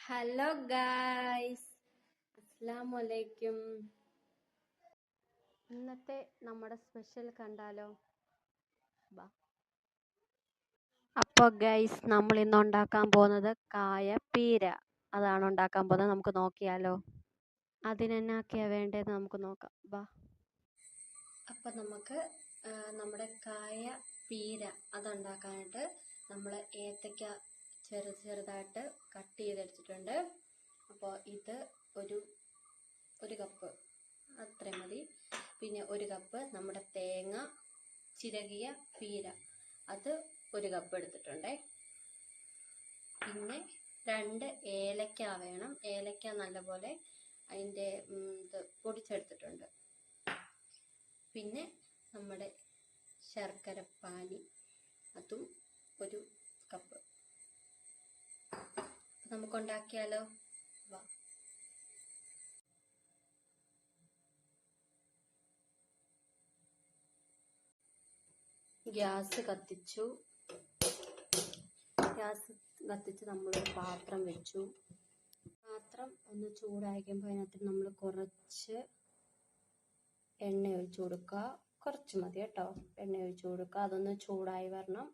Hello guys, അസ്സലാമു അലൈക്കും. ഇന്നത്തെ നമ്മുടെ സ്പെഷ്യൽ കണ്ടാലോ? അപ്പോൾ ഗൈസ്, നമ്മൾ ഇന്ന് ഉണ്ടാക്കാൻ പോകുന്നത് കായപ്പീര. അതാണ് ഉണ്ടാക്കാൻ പോകുന്നത്. നമുക്ക് നോക്കിയാലോ അതിനെന്നാക്കിയാണ് വേണ്ടതെന്ന് നമുക്ക് നോക്കാം. അപ്പം നമുക്ക് നമ്മുടെ കായപ്പീര അതുണ്ടാക്കാനായിട്ട് നമ്മൾ ഏത്തയ്ക്ക ചെറുതായിട്ട് കട്ട് ചെയ്തെടുത്തിട്ടുണ്ട്. അപ്പോൾ ഇത് ഒരു കപ്പ് അത്രയും മതി. പിന്നെ 1 കപ്പ് നമ്മുടെ തേങ്ങ ചിരകിയ പീര, അത് 1 കപ്പ് എടുത്തിട്ടുണ്ട്. പിന്നെ 2 ഏലക്ക വേണം. ഏലക്ക നല്ലപോലെ അതിൻ്റെ ഇത് പൊടിച്ചെടുത്തിട്ടുണ്ട്. പിന്നെ നമ്മുടെ ശർക്കരപ്പാനി, അതും 1 കപ്പ്. നമുക്കുണ്ടാക്കിയാലോ? ഗ്യാസ് കത്തിച്ച് നമ്മളൊരു പാത്രം വെച്ചു. പാത്രം ഒന്ന് ചൂടായിരിക്കുമ്പോൾ അതിനകത്ത് നമ്മൾ കുറച്ച് എണ്ണ ഒഴിച്ചു കൊടുക്കുക. കുറച്ച് മതി കേട്ടോ, എണ്ണ ഒഴിച്ചു കൊടുക്കുക. അതൊന്ന് ചൂടായി വരണം.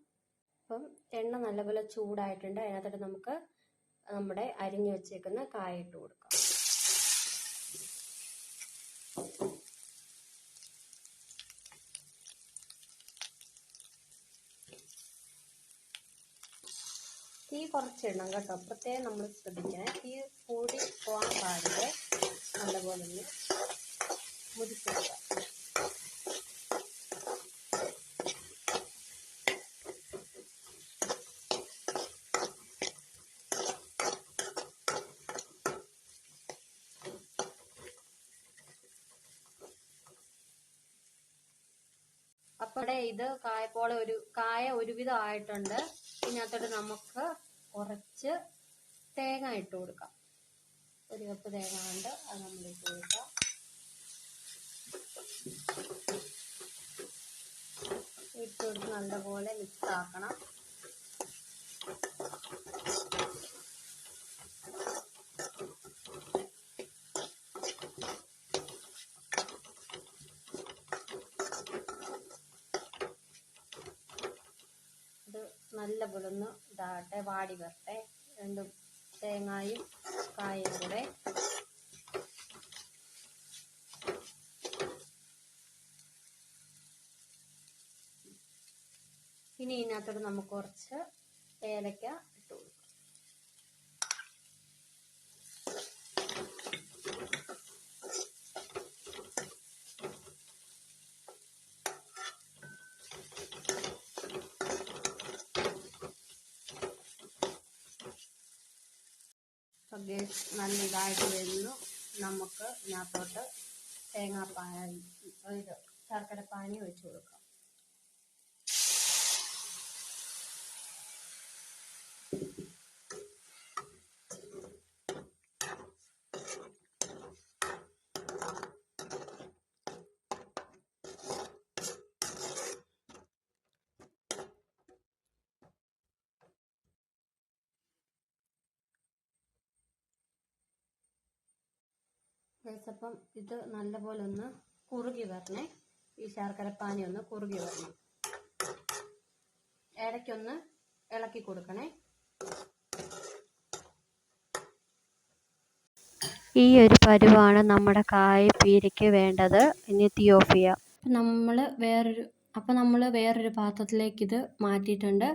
അപ്പം എണ്ണ നല്ലപോലെ ചൂടായിട്ടുണ്ട്. അതിനകത്തോട്ട് നമുക്ക് നമ്മുടെ അരിഞ്ഞു വെച്ചേക്കുന്ന കായ ഇട്ട് കൊടുക്കാം. തീ കുറച്ചിടണം കേട്ടോ, പ്രത്യേകം നമ്മൾ ശ്രദ്ധിക്കണേ. തീ കൂടി പോകാൻ പാടില്ല. നല്ലപോലെ ഒന്ന് മുരിച്ചെടുക്കാം. അപ്പോൾ ഇത് കായ ഒരുവിധം ആയിട്ടുണ്ട്. ഇതിനകത്തോട്ട് നമുക്ക് കുറച്ച് തേങ്ങ ഇട്ട് കൊടുക്കാം. 1 കപ്പ് തേങ്ങ ഉണ്ട്, അത് നമ്മൾ ഇട്ട് കൊടുക്കാം. ഇട്ട് കൊടുത്ത് നല്ലപോലെ മിക്സ് ആക്കണം. നല്ലപോലെ ഒന്ന് ഇതാകട്ടെ, വാടി വരട്ടെ. 2 തേങ്ങയും കായും കൂടെ. ഇനി ഇതിനകത്തോട്ട് നമുക്ക് കുറച്ച് ഏലക്ക ഇട്ട് കൊടുക്കാം. നല്ല ഇതായിട്ട് വരുന്നു. നമുക്ക് ഇതിനകത്തോട്ട് ശർക്കരപ്പാനി ഒഴിച്ചു കൊടുക്കാം. അപ്പം ഇത് നല്ലപോലെ ഒന്ന് കുറുകി വരണേ. ഈ ശർക്കരപ്പാനി ഒന്ന് കുറുകി വരണം. ഇടയ്ക്കൊന്ന് ഇളക്കി കൊടുക്കണേ. ഈ ഒരു പരുവാണ് നമ്മുടെ കായപ്പീരയ്ക്ക് വേണ്ടത്. ഇനി തീ ഓഫ് ചെയ്യാം. നമ്മൾ വേറൊരു പാത്രത്തിലേക്ക് ഇത് മാറ്റിയിട്ടുണ്ട്.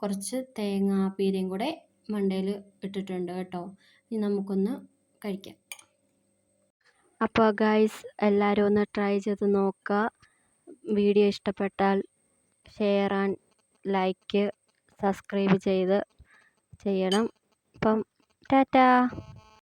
കുറച്ച് തേങ്ങാപ്പീരയും കൂടെ മണ്ടയിൽ ഇട്ടിട്ടുണ്ട് കേട്ടോ. ഇനി നമുക്കൊന്ന് കഴിക്കാം. അപ്പോൾ ഗൈസ്, എല്ലാവരും ഒന്ന് ട്രൈ ചെയ്ത് നോക്കുക. വീഡിയോ ഇഷ്ടപ്പെട്ടാൽ ഷെയർ ആൻഡ് ലൈക്ക് സബ്സ്ക്രൈബ് ചെയ്യണം. അപ്പം ടാറ്റാ.